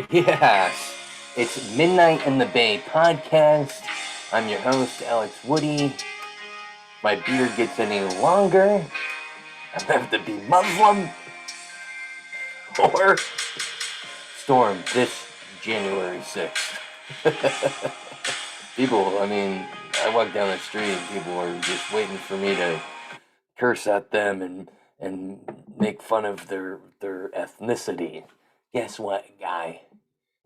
Yes, it's Midnight in the Bay podcast. I'm your host, Alex Woody. My beard gets any longer, I have to be Muslim or storm this January 6th. People, I walk down the street and people are just waiting for me to curse at them and make fun of their ethnicity. Guess what, guy?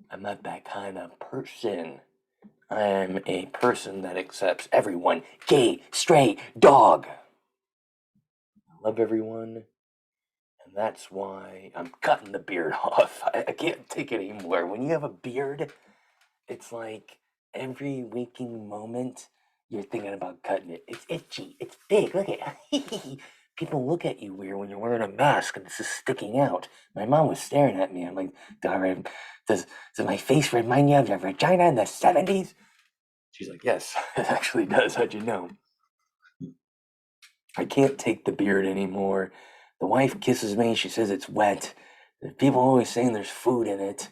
I'm not that kind of person. I am a person that accepts everyone. Gay, straight, dog. I love everyone, and that's why I'm cutting the beard off. I can't take it anymore. When you have a beard, it's like every waking moment you're thinking about cutting it. It's itchy. It's big. Look at it. People look at you weird when you're wearing a mask and it's just sticking out. My mom was staring at me. I'm like, does my face remind you of your vagina in the 70s? She's like, yes, it actually does. How'd you know? I can't take the beard anymore. The wife kisses me. She says it's wet. People always saying there's food in it.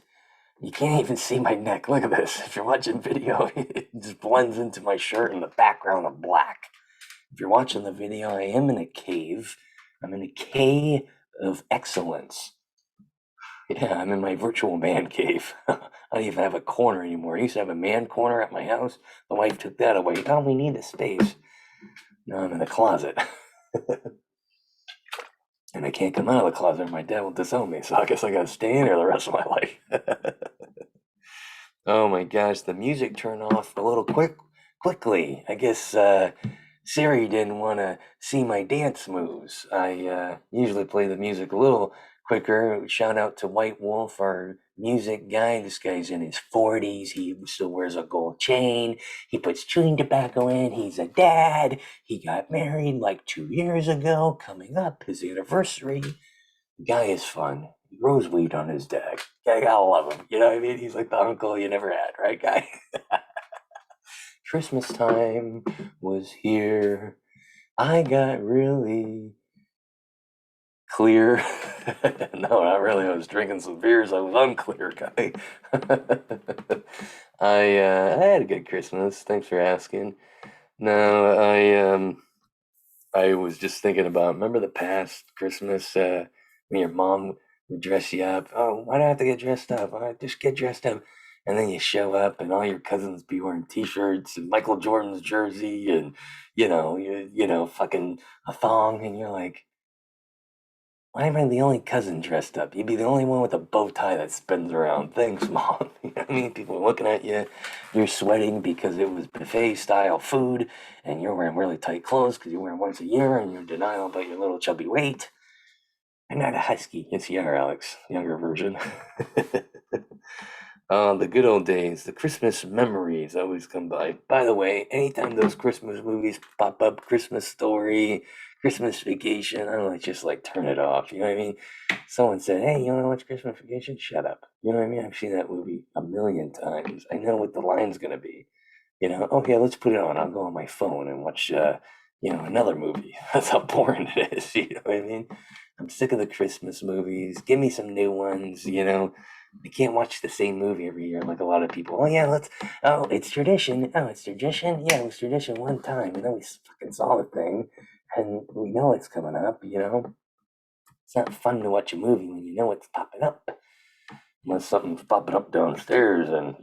You can't even see my neck. Look at this. If you're watching video, it just blends into my shirt in the background of black. If you're watching the video, I am in a cave. I'm in a cave of excellence. Yeah, I'm in my virtual man cave. I don't even have a corner anymore. I used to have a man corner at my house. The wife took that away. Oh, we need the space. Now I'm in the closet. And I can't come out of the closet or my dad will disown me. So I guess I gotta stay in here the rest of my life. Oh my gosh, the music turned off a little quickly. I guess Siri didn't want to see my dance moves. I usually play the music a little quicker. Shout out to White Wolf, our music guy. This guy's in his 40s. He still wears a gold chain. He puts chewing tobacco in. He's a dad. He got married like 2 years ago, coming up his anniversary. The guy is fun. He grows weed on his deck. I gotta love him. You know what I mean? He's like the uncle you never had, right, guy? Christmas time was here. I got really clear. No, not really. I was drinking some beers. I was unclear, guy. I had a good Christmas. Thanks for asking. No, I was just thinking about, remember the past Christmas, when your mom would dress you up. Oh, why do I have to get dressed up? Just get dressed up. And then you show up and all your cousins be wearing t-shirts and Michael Jordan's jersey and, fucking a thong. And you're like, why am I the only cousin dressed up? You'd be the only one with a bow tie that spins around. Thanks, Mom. You know what I mean? People are looking at you. You're sweating because it was buffet style food, and you're wearing really tight clothes because you wear them once a year, and you're in denial about your little chubby weight. I'm not a husky. It's you, Alex, younger version. The good old days, the Christmas memories always come by. By the way, anytime those Christmas movies pop up, Christmas Story, Christmas Vacation, I don't just like turn it off. You know what I mean? Someone said, "Hey, you want to watch Christmas Vacation?" Shut up. You know what I mean? I've seen that movie a million times. I know what the line's gonna be. Okay, let's put it on. I'll go on my phone and watch, another movie. That's how boring it is. You know what I mean? I'm sick of the Christmas movies. Give me some new ones. I can't watch the same movie every year like a lot of people. Oh yeah, it's tradition. Oh, it's tradition. Yeah, it was tradition one time, and then we fucking saw the thing, and we know it's coming up. It's not fun to watch a movie when you know it's popping up, unless something's popping up downstairs, and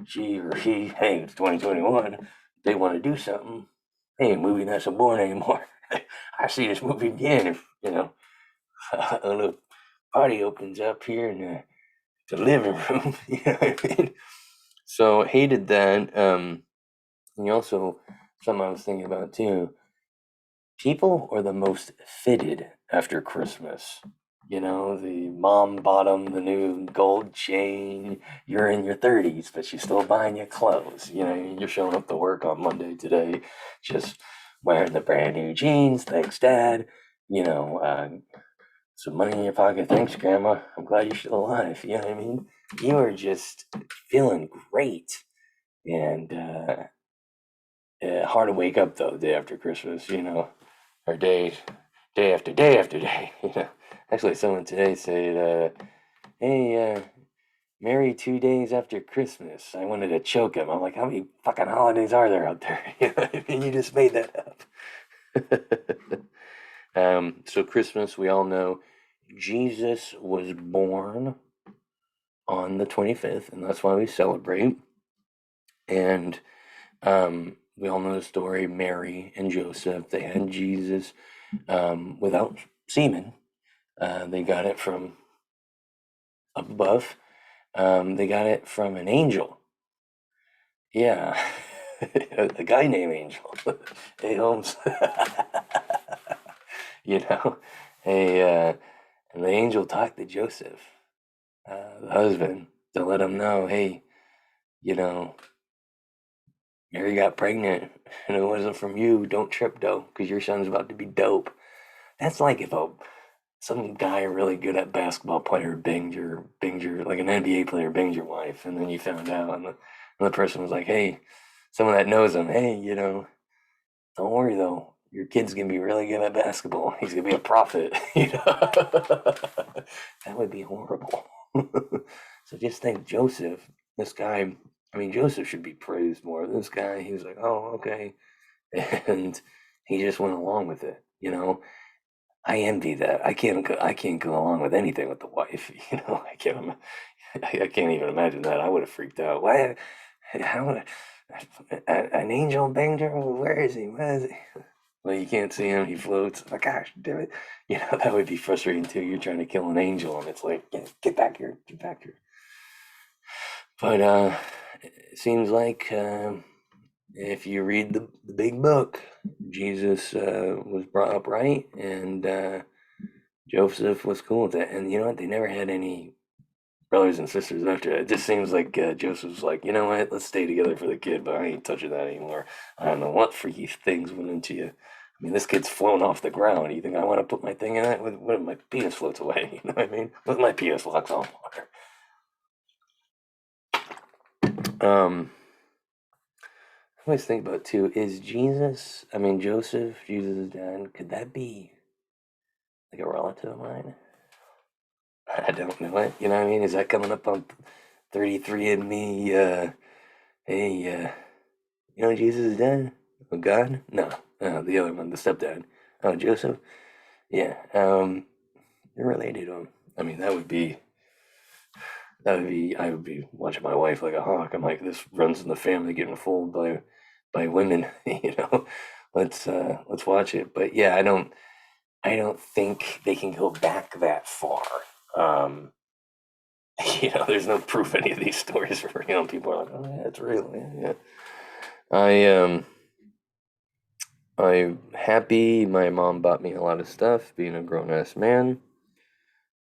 she or he, hey, it's 2021. They want to do something. Hey, movie not so boring anymore. I see this movie again if a little party opens up here in the living room. You know what I mean? So hated that. And you also, something I was thinking about too. People are the most fitted after Christmas. The mom bought them the new gold chain. You're in your 30s, but she's still buying you clothes. You're showing up to work on Monday today, just wearing the brand new jeans. Thanks, Dad. Some money in your pocket. Thanks, Grandma. I'm glad you're still alive. You know what I mean? You are just feeling great. And hard to wake up, though, day after Christmas, or day after day after day. Actually, someone today said, hey, Mary 2 days after Christmas. I wanted to choke him. I'm like, how many fucking holidays are there out there? You know what I mean? You just made that up. So Christmas, we all know Jesus was born on the 25th, and that's why we celebrate. And we all know the story, Mary and Joseph, they had Jesus without semen. They got it from up above. They got it from an angel. Yeah, a guy named Angel. Hey, Holmes. you know, hey, and the angel talked to Joseph, the husband, to let him know, hey, you know, Mary got pregnant, and it wasn't from you. Don't trip, though, because your son's about to be dope. That's like if some guy really good at basketball player banged your like an NBA player banged your wife, and then you found out, and the person was like, "Hey, someone that knows him, hey, don't worry though, your kid's gonna be really good at basketball. He's gonna be a prophet." That would be horrible. So just think, Joseph, this guy. I mean, Joseph should be praised more. This guy, he was like, "Oh, okay," and he just went along with it. I envy that. I can't go along with anything with the wife. I can't even imagine that. I would have freaked out. Why? How would an angel banged her? Where is he? Where is he? Well, you can't see him. He floats. Oh, gosh, damn it. That would be frustrating too. You're trying to kill an angel, and it's like, get back here, get back here. But it seems like if you read the big book, Jesus was brought up right, and Joseph was cool with it. And you know what? They never had any brothers and sisters after that. It just seems like Joseph's like, you know what? Let's stay together for the kid, but I ain't touching that anymore. I don't know what freaky things went into you. I mean, this kid's flown off the ground. You think I want to put my thing in it? What if my penis floats away? You know what I mean? What if my penis locks on water? I always think about too, Joseph, Jesus' dad, could that be like a relative of mine? I don't know it. You know what I mean? Is that coming up on 33 and me? Hey, Jesus is dead? Oh, God? No, the other one, the stepdad. Oh, Joseph? Yeah, you're related to him. I mean, I would be watching my wife like a hawk. I'm like, this runs in the family, getting fooled by women. Let's watch it. But yeah, I don't think they can go back that far. Um, there's no proof any of these stories are real. People are like, oh yeah, it's real. Yeah, yeah. I'm happy my mom bought me a lot of stuff, being a grown ass man.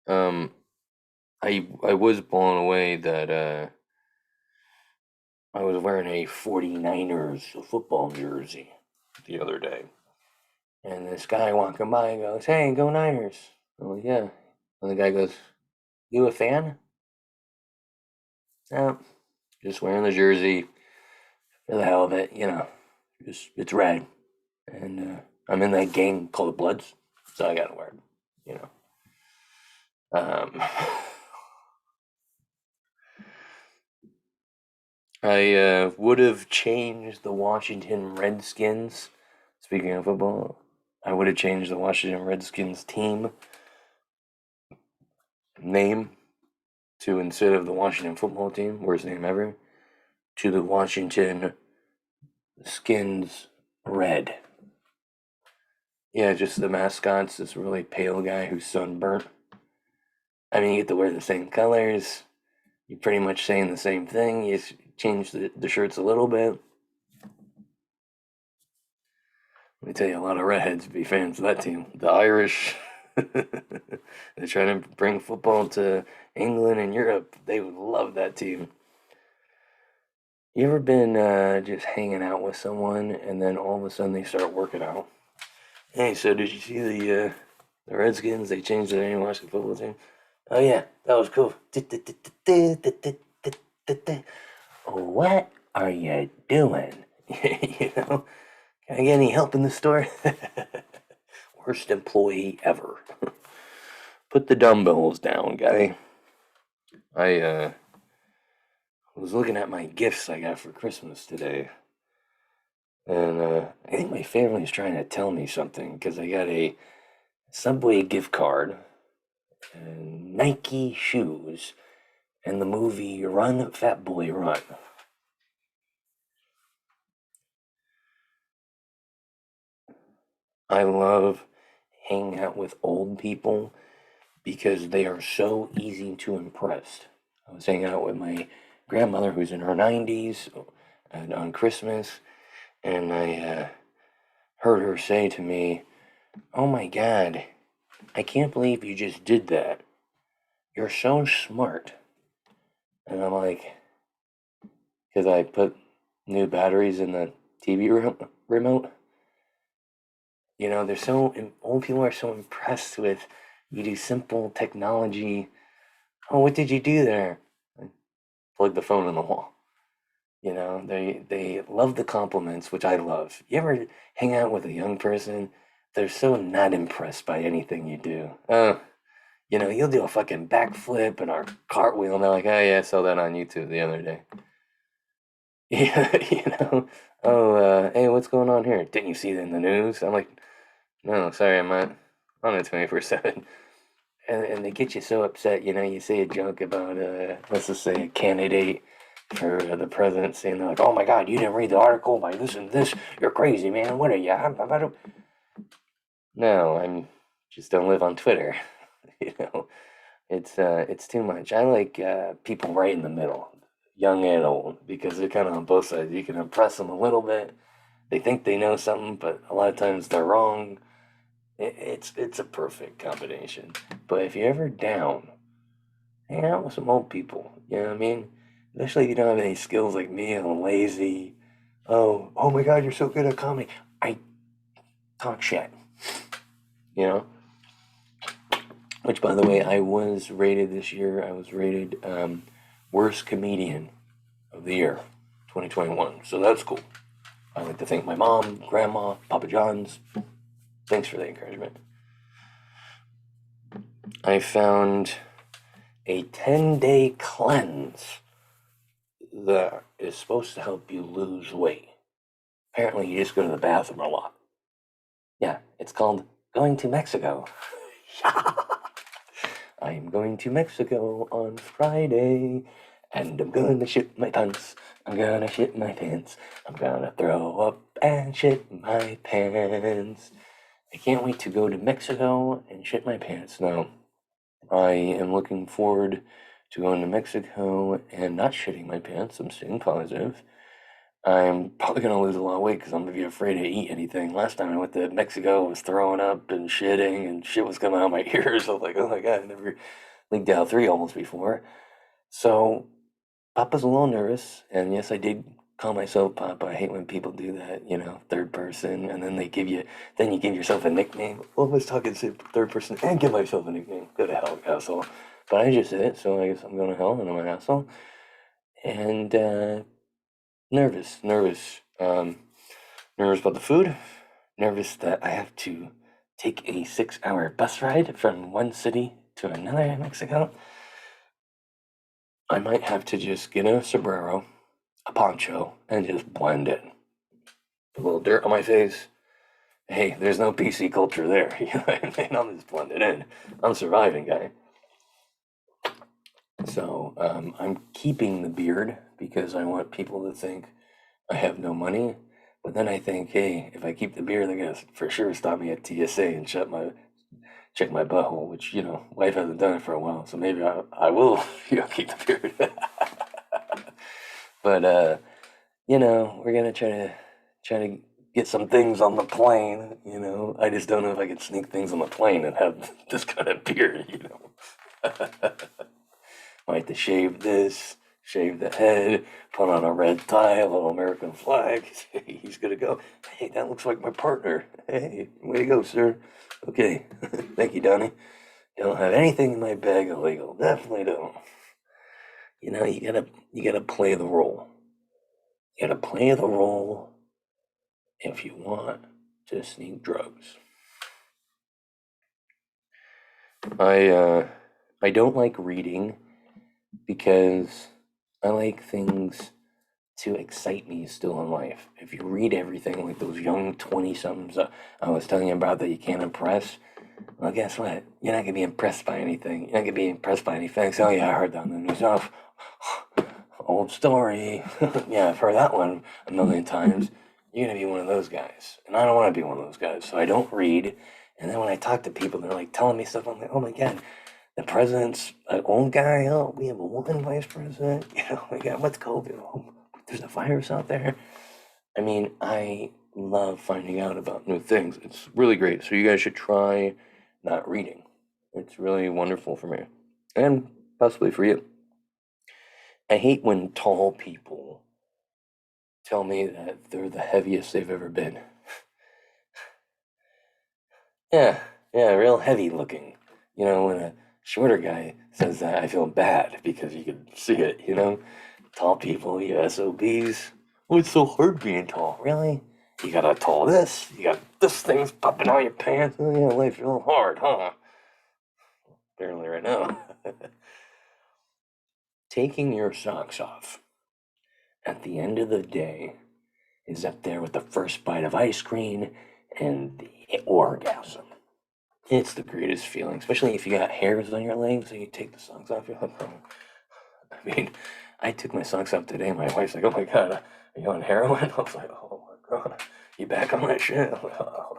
Um, I was blown away that I was wearing a 49ers football jersey the other day, and this guy walking by goes, "Hey, go Niners!" I'm like, "Yeah," and the guy goes, "You a fan?" No, just wearing the jersey for the hell of it. Just it's red, and I'm in that gang called the Bloods, so I gotta wear it. You know. Um, I would have changed the Washington Redskins. Speaking of football, I would have changed the Washington Redskins team name to, instead of the Washington football team, worst name ever, to the Washington Skins Red. Yeah, just the mascot's this really pale guy who's sunburnt. I mean, you get to wear the same colors. You're pretty much saying the same thing. You change the shirts a little bit. Let me tell you, a lot of redheads be fans of that team. The Irish, they're trying to bring football to England and Europe. They would love that team. You ever been just hanging out with someone and then all of a sudden they start working out? Hey, so did you see the Redskins? They changed their name to Washington football team. Oh yeah, that was cool. What are you doing? Can I get any help in the store? Worst employee ever. Put the dumbbells down, guy. I was looking at my gifts I got for Christmas today, and I think my family's trying to tell me something because I got a Subway gift card and Nike shoes and the movie Run, Fat Boy, Run. I love hanging out with old people because they are so easy to impress. I was hanging out with my grandmother who's in her 90s and on Christmas, and I heard her say to me, "Oh my God, I can't believe you just did that. You're so smart." And I'm like, because I put new batteries in the TV remote. You know, they're old people are so impressed with you do simple technology. Oh, what did you do there? I plug the phone in the wall. You know, they love the compliments, which I love. You ever hang out with a young person? They're so not impressed by anything you do. You know, you'll do a fucking backflip and a cartwheel, and they're like, "Oh yeah, I saw that on YouTube the other day." Yeah, you know. Oh, hey, what's going on here? Didn't you see it in the news? I'm like, no, sorry, I'm not on it 24/7. And they get you so upset, you know, you say a joke about, let's just say a candidate for the presidency, and they're like, oh my God, you didn't read the article by this and this. You're crazy, man. What are you? No, I'm just don't live on Twitter. You know, it's too much. I like people right in the middle, young and old, because they're kind of on both sides. You can impress them a little bit. They think they know something, but a lot of times they're wrong. It's a perfect combination. But if you're ever down, hang out with some old people. You know what I mean? Especially if you don't have any skills like me and I'm lazy. Oh my God, you're so good at comedy. I talk shit. You know? Which, by the way, I was rated this year. I was rated worst comedian of the year, 2021. So that's cool. I like to thank my mom, grandma, Papa John's. Thanks for the encouragement. I found a 10-day cleanse that is supposed to help you lose weight. Apparently, you just go to the bathroom a lot. Yeah, it's called going to Mexico. I'm going to Mexico on Friday, and I'm gonna shit my pants. I'm gonna shit my pants. I'm gonna throw up and shit my pants. I can't wait to go to Mexico and shit my pants. Now, I am looking forward to going to Mexico and not shitting my pants. I'm staying positive. I'm probably gonna lose a lot of weight because I'm gonna be afraid to eat anything. Last time I went to Mexico, I was throwing up and shitting, and shit was coming out my ears. I was like, oh my God, I never leaked out three almost before. So Papa's a little nervous, and yes, I did call myself Papa. I hate when people do that, you know, third person, and then then you give yourself a nickname. Well, let's talk in third person and give myself a nickname. Go to hell, asshole. But I just did it, so I guess I'm going to hell, and I'm an asshole. And nervous. Nervous about the food. Nervous that I have to take a 6-hour bus ride from one city to another in Mexico. I might have to just get a sombrero, a poncho, and just blend in. A little dirt on my face. Hey, there's no PC culture there. You know what I mean? I'm just blending in. I'm surviving, guy. So I'm keeping the beard because I want people to think I have no money. But then I think, hey, if I keep the beard, they're gonna for sure stop me at TSA and check my butthole, which wife hasn't done it for a while, so maybe I will keep the beard. But we're gonna try to get some things on the plane. I just don't know if I could sneak things on the plane and have this kind of beard. I have to shave this, shave the head, put on a red tie, a little American flag. He's gonna go, hey, that looks like my partner. Hey, way to go, sir. Okay, thank you, Donnie. Don't have anything in my bag illegal. Definitely don't. You gotta play the role. You gotta play the role if you want to sneak drugs. I I don't like reading because I like things to excite me still in life. If you read everything like those young 20 somethings I was telling you about that you can't impress, well, guess what? You're not going to be impressed by anything. You're not going to be impressed by any facts. Oh, yeah, I heard that on the news. Oh, old story. Yeah, I've heard that one a million times. You're going to be one of those guys. And I don't want to be one of those guys. So I don't read. And then when I talk to people, they're like telling me stuff. I'm like, oh my God, the president's an old guy. Oh, we have a woman vice president. My God, what's COVID? Oh, there's a virus out there. I mean, I love finding out about new things. It's really great. So you guys should try not reading. It's really wonderful for me. And possibly for you. I hate when tall people tell me that they're the heaviest they've ever been. Yeah, yeah, real heavy looking. When a shorter guy says that, I feel bad because you can see it. Tall people, you SOBs. Oh, it's so hard being tall. Really? You got a tall this, you got this thing's popping out your pants. Oh, yeah, life's real hard, huh? Apparently, right now. Taking your socks off at the end of the day is up there with the first bite of ice cream and the orgasm. It's the greatest feeling, especially if you got hairs on your legs and you take the socks off. You're like, oh. I mean, I took my socks off today. My wife's like, oh my God, are you on heroin? I was like, oh my God, you back on that shit? I'm like, oh.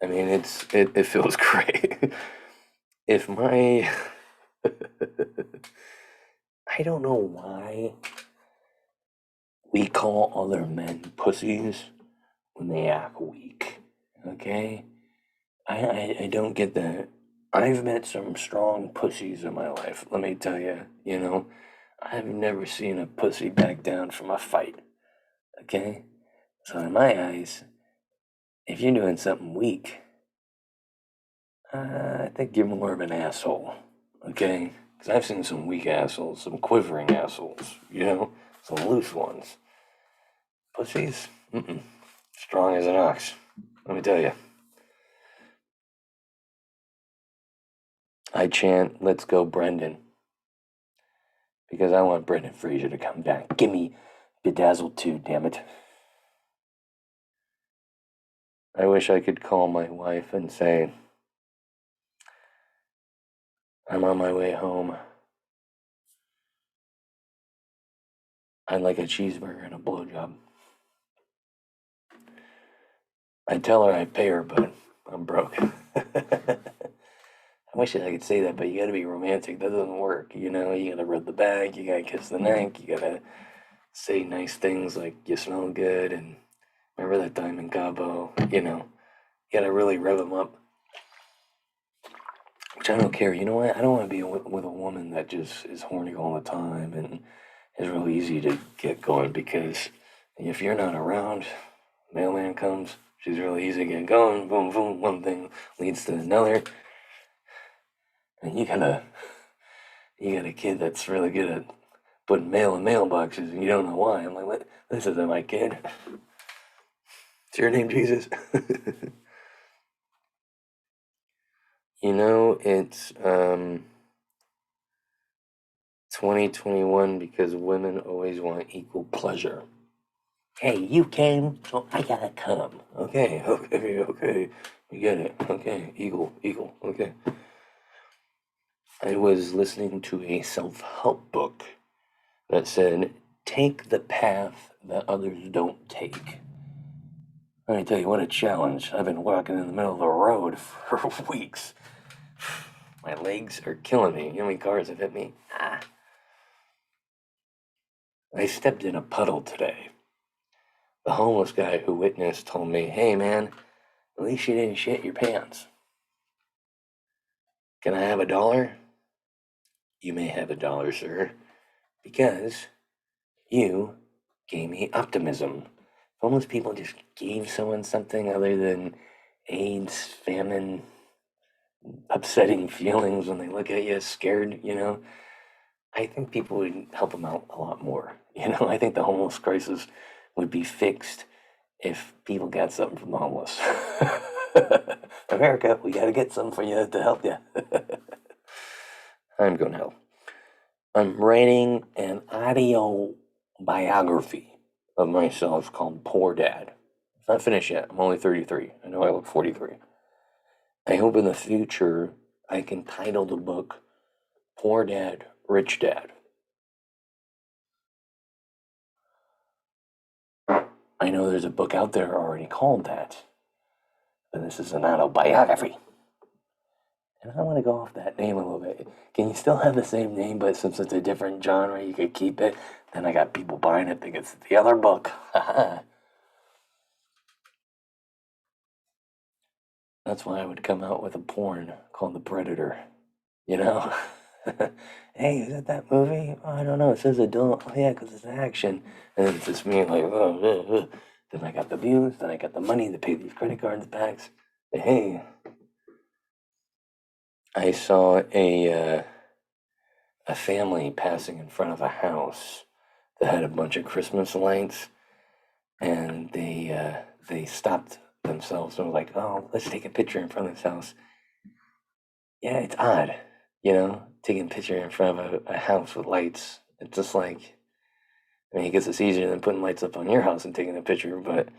I mean, it feels great. If my, I don't know why we call other men pussies when they act weak. Okay? I don't get that. I've met some strong pussies in my life, let me tell you. I've never seen a pussy back down from a fight. Okay? So in my eyes, if you're doing something weak, I think you're more of an asshole. Okay? Because I've seen some weak assholes, some quivering assholes, some loose ones. Pussies? Mm-mm. Strong as an ox. Let me tell you. I chant, let's go, Brendan. Because I want Brendan Fraser to come back. Give me Bedazzled 2, damn it. I wish I could call my wife and say, I'm on my way home. I'd like a cheeseburger and a blowjob. I tell her I pay her, but I'm broke. I wish I could say that, but you gotta be romantic. That doesn't work. You gotta rub the back, you gotta kiss the neck, you gotta say nice things like you smell good and remember that time in Cabo. You gotta really rev them up. Which I don't care. You know what? I don't want to be with a woman that just is horny all the time and is real easy to get going because if you're not around, mailman comes, she's really easy to get going. Boom, boom, one thing leads to another, and you got a kid that's really good at putting mail in mailboxes, and you don't know why. I'm like, what? This isn't my kid. Is your name Jesus? It's 2021 because women always want equal pleasure. Hey, you came, so I gotta come. Okay, okay, okay. We get it. Okay, eagle, okay. I was listening to a self help book that said, take the path that others don't take. Let me tell you, what a challenge. I've been walking in the middle of the road for weeks. My legs are killing me. You know how many cars have hit me? I stepped in a puddle today. The homeless guy who witnessed told me, hey man, at least you didn't shit your pants. Can I have $1? You may have $1, sir, because you gave me optimism. Homeless people just gave someone something other than AIDS, famine, upsetting feelings when they look at you scared. I think people would help them out a lot more. I think the homeless crisis would be fixed if people got something from the homeless. America, we got to get something for you to help you. I'm going to hell. I'm writing an audio biography of myself called Poor Dad. It's not finished yet. I'm only 33. I know I look 43. I hope in the future I can title the book Poor Dad, Rich Dad. I know there's a book out there already called that, but this is an autobiography. And I want to go off that name a little bit. Can you still have the same name, but since it's a different genre, you could keep it? Then I got people buying it, think it's the other book. That's why I would come out with a porn called The Predator. You know? Hey, is it that movie? Oh, I don't know. It says adult. Oh, yeah, because it's action. And then it's just me, like, oh. Then I got the views, then I got the money to pay these credit cards back. Hey, I saw a family passing in front of a house that had a bunch of Christmas lights, and they stopped themselves and were like, "Oh, let's take a picture in front of this house." Yeah, it's odd, taking a picture in front of a house with lights. It's just like, I mean, I guess it's easier than putting lights up on your house and taking a picture, but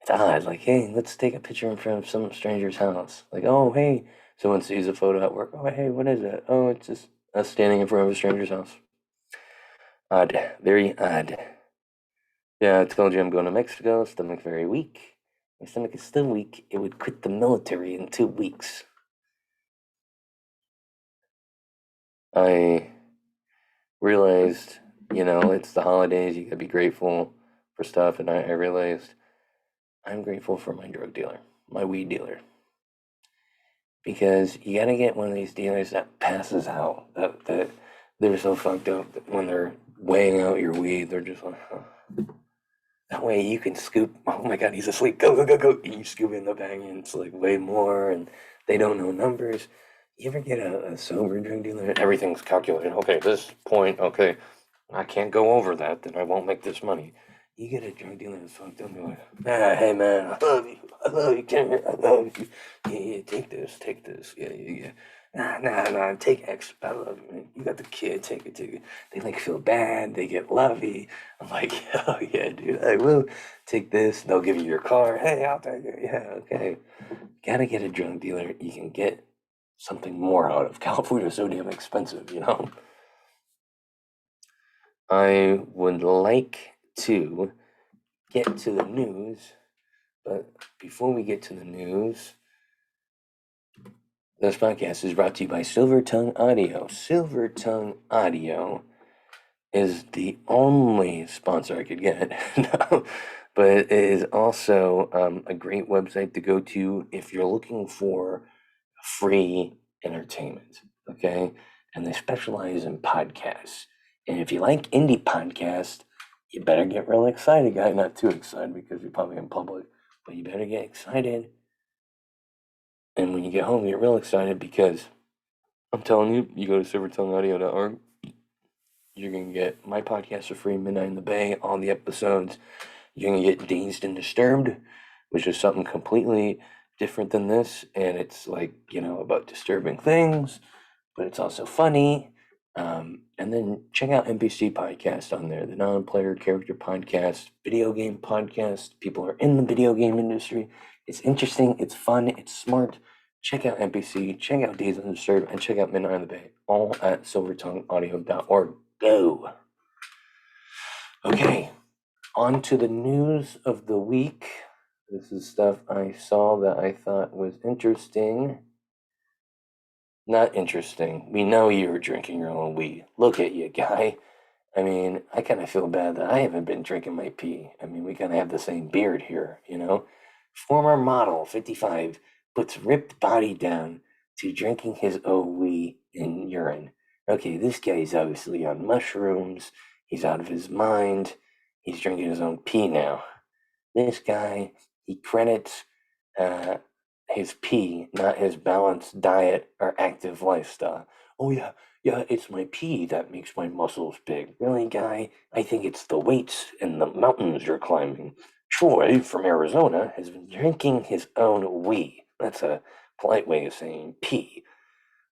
it's odd. Like, hey, let's take a picture in front of some stranger's house. Like, oh, hey, someone sees a photo at work. Oh, hey, what is it? Oh, it's just us standing in front of a stranger's house. Odd, very odd. Yeah, I told you I'm going to Mexico. Stomach very weak. My stomach is still weak. It would quit the military in 2 weeks. I realized, it's the holidays. You gotta be grateful for stuff. And I realized I'm grateful for my drug dealer, my weed dealer. Because you gotta get one of these dealers that passes out. That they're so fucked up that when they're weighing out your weed, they're just like, huh. That way you can scoop. Oh my God, he's asleep. Go, go, go, go. And you scoop in the bag and it's like way more, and they don't know numbers. You ever get a sober drug dealer? Everything's calculated. Okay, this point, okay, I can't go over that, then I won't make this money. You get a drug dealer that's fucked up, you're like, hey man, I love you, Cameron, I love you. Yeah, yeah, take this, yeah, yeah, yeah. Nah, take X, I love you, man. You got the kid, take it, take it. They like feel bad, they get lovey. I'm like, oh yeah, dude, I will take this. They'll give you your car. Hey, I'll take it. Yeah, okay. Gotta get a drug dealer you can get something more out of. California's so damn expensive. I would like to get to the news, but before we get to the news, this podcast is brought to you by Silver Tongue Audio. Silver Tongue Audio is the only sponsor I could get, no, but it is also a great website to go to if you're looking for free entertainment, okay? And they specialize in podcasts. And if you like indie podcasts, you better get real excited, guy. Not too excited because you're probably in public, but you better get excited. And when you get home, get real excited because I'm telling you, you go to silvertongueaudio.org, you're going to get my podcast for free, Midnight in the Bay, all the episodes. You're going to get Dazed and Disturbed, which is something completely different than this. And it's like, about disturbing things, but it's also funny. And then check out NPC Podcast on there, the non-player character podcast, video game podcast. People are in the video game industry. It's interesting, it's fun, it's smart. Check out NPC, check out Days on the Serve, and check out Midnight on the Bay, all at silvertongueaudio.org. Go. Okay, on to the news of the week. This is stuff I saw that I thought was interesting. Not interesting. We know you were drinking your own weed. Look at you, guy. I mean, I kind of feel bad that I haven't been drinking my pee. I mean, we kind of have the same beard here. Former model, 55, puts ripped body down to drinking his own wee and urine. Okay, this guy's obviously on mushrooms. He's out of his mind. He's drinking his own pee now. This guy, he credits uh, his pee, not his balanced diet or active lifestyle. Oh, yeah, it's my pee that makes my muscles big. Really, guy? I think it's the weights and the mountains you're climbing. Troy from Arizona has been drinking his own wee. That's a polite way of saying pee,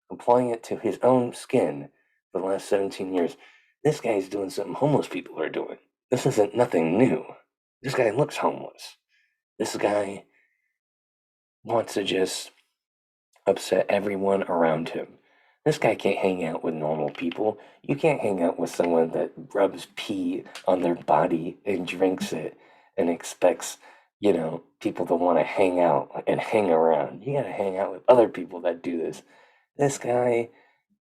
applying it to his own skin for the last 17 years. This guy's doing something homeless people are doing. This isn't nothing new. This guy looks homeless. This guy wants to just upset everyone around him. This guy can't hang out with normal people. You can't hang out with someone that rubs pee on their body and drinks it and expects, people to want to hang out and hang around. You gotta hang out with other people that do this. This guy,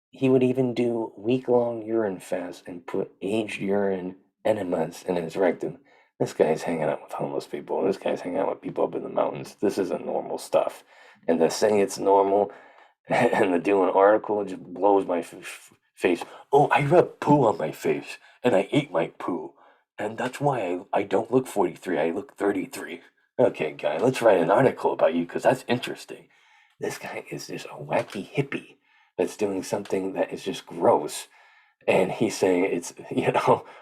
he would even do week-long urine fasts and put aged urine enemas in his rectum. This guy's hanging out with homeless people. This guy's hanging out with people up in the mountains. This isn't normal stuff. And to say it's normal and to do an article just blows my face. Oh, I rub poo on my face and I ate my poo. And that's why I don't look 43, I look 33. Okay, guy, let's write an article about you because that's interesting. This guy is just a wacky hippie that's doing something that is just gross. And he's saying it's,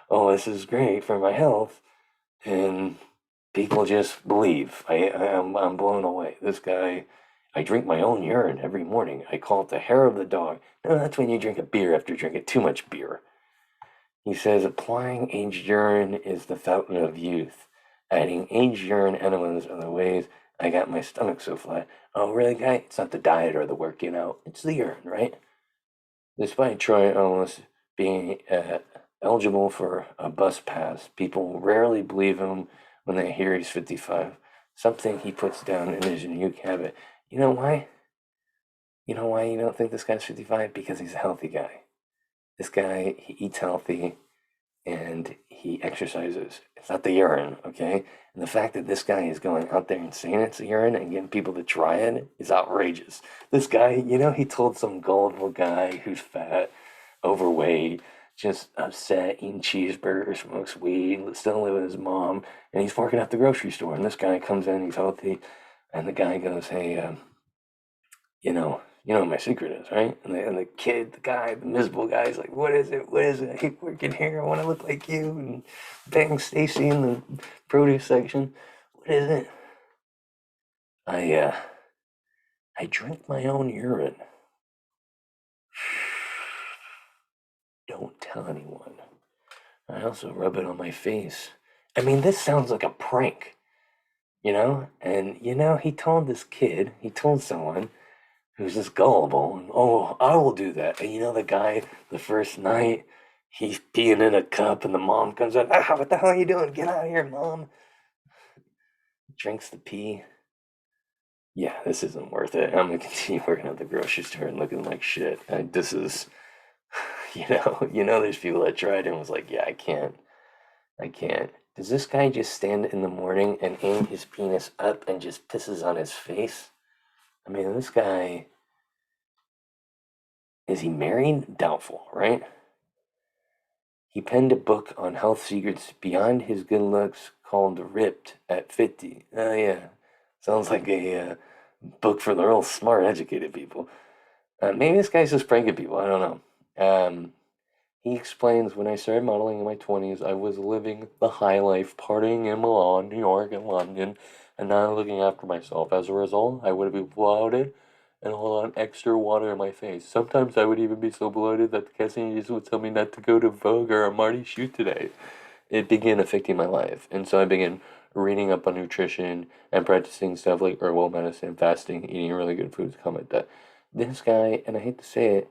oh, this is great for my health. And people just believe. I'm blown away. This guy, I drink my own urine every morning. I call it the hair of the dog. No, that's when you drink a beer after drinking too much beer. He says applying aged urine is the fountain of youth. Adding aged urine enemas are the ways I got my stomach so flat. Oh, really, guy? It's not the diet or the working out. It's the urine, right? Despite Troy almost being eligible for a bus pass, people rarely believe him when they hear he's 55. Something he puts down in his unique habit. You know why? You know why you don't think this guy's 55? Because he's a healthy guy. This guy, he eats healthy and he exercises. It's not the urine, okay? And the fact that this guy is going out there and saying it's the urine and getting people to try it is outrageous. This guy, he told some gullible guy who's fat, overweight, just upset, eating cheeseburgers, smokes weed, still living with his mom, and he's working at the grocery store. And this guy comes in, he's healthy, and the guy goes, "Hey, you know what my secret is, right?" And the kid, the guy, the miserable guy, is like, "What is it? What is it? I hate working here. I want to look like you." And bang, Stacy in the produce section. What is it? I I drink my own urine. Don't tell anyone. I also rub it on my face. I mean, this sounds like a prank, And he told this kid, he told someone who's just gullible, and, "Oh, I will do that." And the guy, the first night, he's peeing in a cup, and the mom comes in, "Ah, what the hell are you doing? Get out of here, mom." Drinks the pee. Yeah, this isn't worth it. I'm gonna continue working at the grocery store and looking like shit. This is, there's people that tried and was like, "Yeah, I can't." Does this guy just stand in the morning and aim his penis up and just pisses on his face? I mean, this guy, is he married? Doubtful, right? He penned a book on health secrets beyond his good looks called Ripped at 50. Oh, yeah. Sounds like a book for the real smart, educated people. Maybe this guy's just pranking people. I don't know. He explains, when I started modeling in my 20s, I was living the high life, partying in Milan, New York, and London, and not looking after myself. As a result, I would be bloated and a lot of extra water in my face. Sometimes I would even be so bloated that the casting agents would tell me not to go to Vogue or a Marty shoot today. It began affecting my life, and so I began reading up on nutrition and practicing stuff like herbal medicine, fasting, eating really good foods, come like that. This guy, and I hate to say it,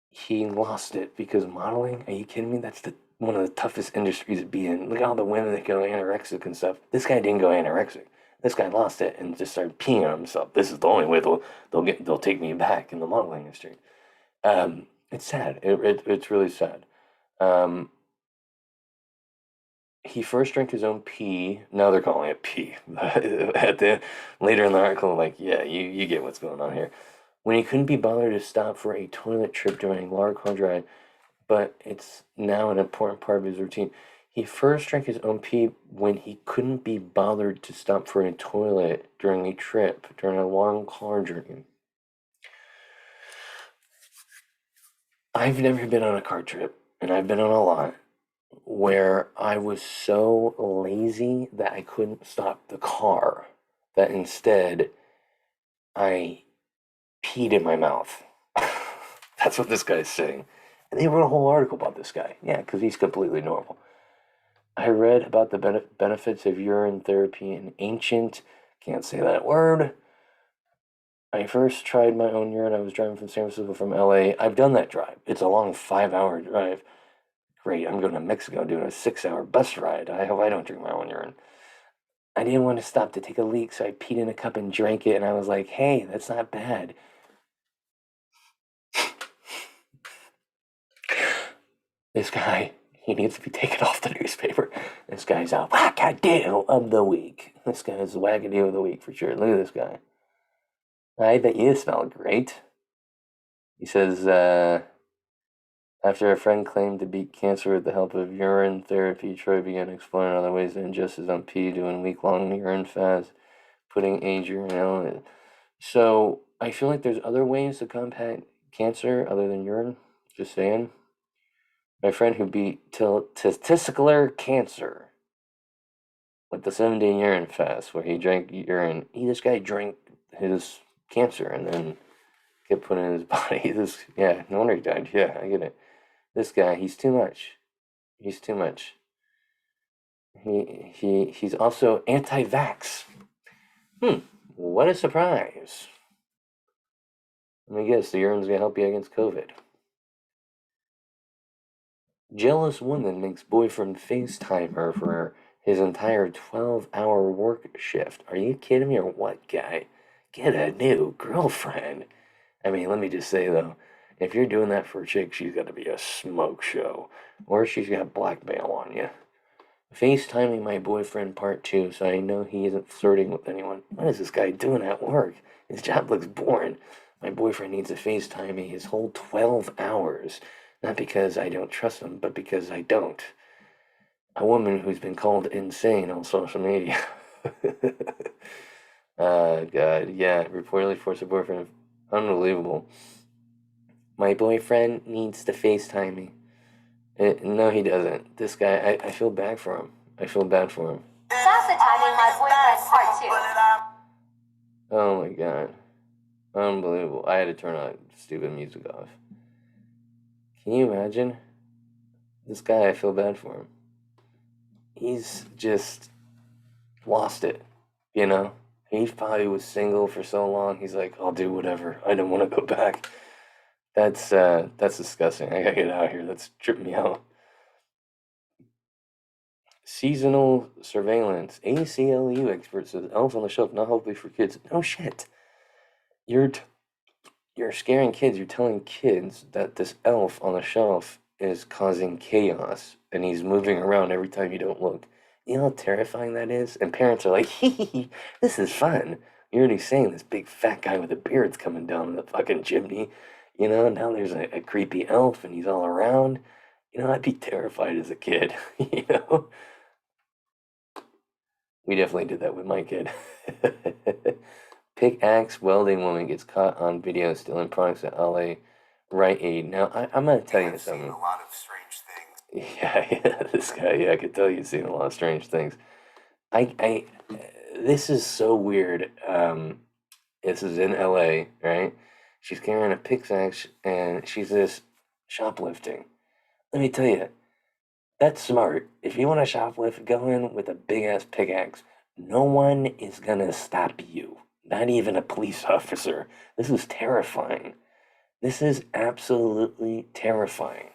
he lost it because modeling. Are you kidding me? That's the one of the toughest industries to be in. Look at all the women that go anorexic and stuff. This guy didn't go anorexic. This guy lost it and just started peeing on himself. This is the only way they'll take me back in the modeling industry. It's sad. It's really sad. Um, he first drank his own pee. Now they're calling it pee. At the later in the article, like, yeah, you get what's going on here. When he couldn't be bothered to stop for a toilet trip during large car drive, but it's now an important part of his routine. He first drank his own pee when he couldn't be bothered to stop for a toilet during a trip, during a long car journey. I've never been on a car trip, and I've been on a lot, where I was so lazy that I couldn't stop the car, that instead I peed in my mouth. That's what this guy's saying. And they wrote a whole article about this guy. Yeah, because he's completely normal. I read about the benefits of urine therapy in ancient, can't say that word. I first tried my own urine. I was driving from San Francisco from LA. I've done that drive. It's a long 5 hour drive. Great, I'm going to Mexico doing a 6 hour bus ride. I hope I don't drink my own urine. I didn't want to stop to take a leak, so I peed in a cup and drank it, and I was like, hey, that's not bad. This guy, he needs to be taken off the newspaper. This guy's a wackadoo of the week. This guy's the wackadoo of the week for sure. Look at this guy. I bet you smell great. He says, after a friend claimed to beat cancer with the help of urine therapy, Troy began exploring other ways to ingest his own pee, doing week-long urine fasts, putting age urine out. So I feel like there's other ways to combat cancer other than urine. Just saying. My friend who beat testicular cancer with the 7 day urine fast, where he drank urine. This guy drank his cancer and then kept putting it in his body. No wonder he died. Yeah, I get it. This guy, he's too much. He's too much. He's also anti-vax. What a surprise. Let me guess, the urine's gonna help you against COVID. Jealous woman makes boyfriend FaceTime her for his entire 12-hour work shift. Are you kidding me or what, guy? Get a new girlfriend. I mean, let me just say though, if you're doing that for a chick, she's got to be a smoke show, or she's got blackmail on you. FaceTiming my boyfriend part 2, so I know he isn't flirting with anyone. What is this guy doing at work? His job looks boring. My boyfriend needs to FaceTime me his whole 12 hours. Not because I don't trust him, but because I don't. A woman who's been called insane on social media. God, yeah, reportedly forced her boyfriend. Unbelievable. My boyfriend needs to FaceTime me. No, he doesn't. This guy, I feel bad for him. I feel bad for him. Salsa timing my boyfriend part 2. Oh my god. Unbelievable. I had to turn that stupid music off. Can you imagine? This guy, I feel bad for him. He's just lost it, you know? He probably was single for so long, he's like, I'll do whatever. I don't want to go back. That's disgusting. I gotta get out of here. That's tripping me out. Seasonal surveillance. ACLU expert says elf on the shelf not healthy for kids. No shit. You're scaring kids. You're telling kids that this elf on the shelf is causing chaos and he's moving around every time you don't look. You know how terrifying that is? And parents are like, hee, this is fun. You're already saying this big fat guy with a beard's coming down the fucking chimney. You know, now there's a creepy elf and he's all around. You know, I'd be terrified as a kid, you know? We definitely did that with my kid. Pickaxe welding woman gets caught on video stealing products at LA Rite Aid. Now, I'm going to tell you something. a lot of strange things. Yeah, this guy, yeah, I could tell you've seen a lot of strange things. This is so weird. This is in LA, right? She's carrying a pickaxe and she's just shoplifting. Let me tell you, that's smart. If you want to shoplift, go in with a big ass pickaxe. No one is gonna stop you. Not even a police officer. This is terrifying. This is absolutely terrifying.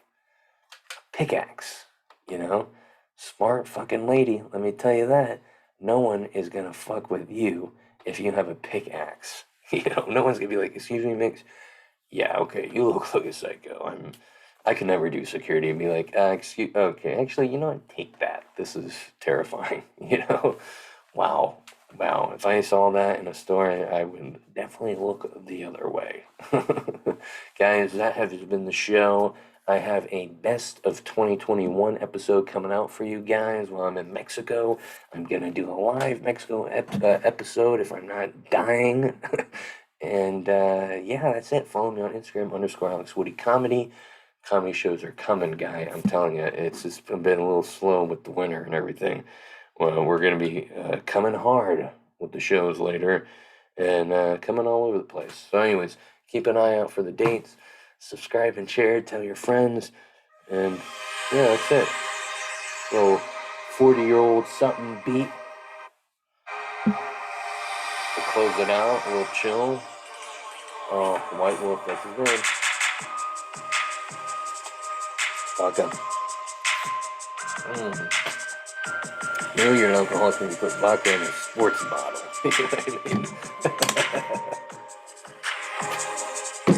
Pickaxe, you know? Smart fucking lady, let me tell you that. No one is gonna fuck with you if you have a pickaxe. You know, no one's gonna be like, excuse me, Mix. Yeah, okay, you look like a psycho. I can never do security and be like, okay, actually, you know what? Take that. This is terrifying. You know? Wow. If I saw that in a store, I would definitely look the other way. Guys, that has been the show. I have a best of 2021 episode coming out for you guys while I'm in Mexico. I'm going to do a live Mexico episode if I'm not dying. And yeah, that's it. Follow me on Instagram _AlexWoodyComedy. Comedy shows are coming, guy. I'm telling you, it's just been a little slow with the winter and everything. Well, we're going to be coming hard with the shows later and coming all over the place. So anyways, keep an eye out for the dates. subscribe and share, tell your friends, and yeah, that's it. So 40-year-old something beat. We'll close it out. We'll chill. Oh, White Wolf, that's his name. Vodka. You know you're an alcoholic when you put vodka in a sports bottle. You know what I mean?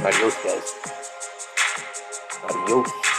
Adios, guys. Adios.